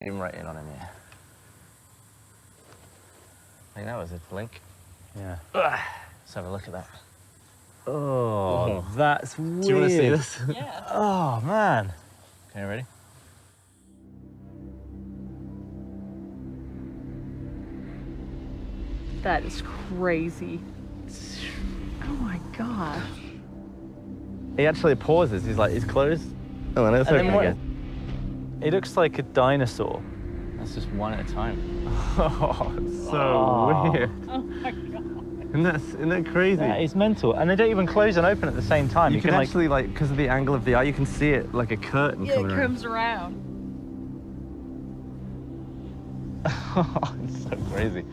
Aim right in on him, yeah. I think that was a blink. Yeah. Let's have a look at that. Oh, that's weird. Do you want to see this? Yeah. Oh, man. Okay, ready? That is crazy. Oh my god. He actually pauses. He's like, he's closed. Oh, and it's And open then what? again. It looks like a dinosaur. That's just one at a time. Oh, it's so Oh. weird. Oh my god. Isn't that crazy? That is mental. And they don't even close and open at the same time. You can actually, like, because of the angle of the eye, you can see it like a curtain Yeah, coming it around. comes around. It's so crazy.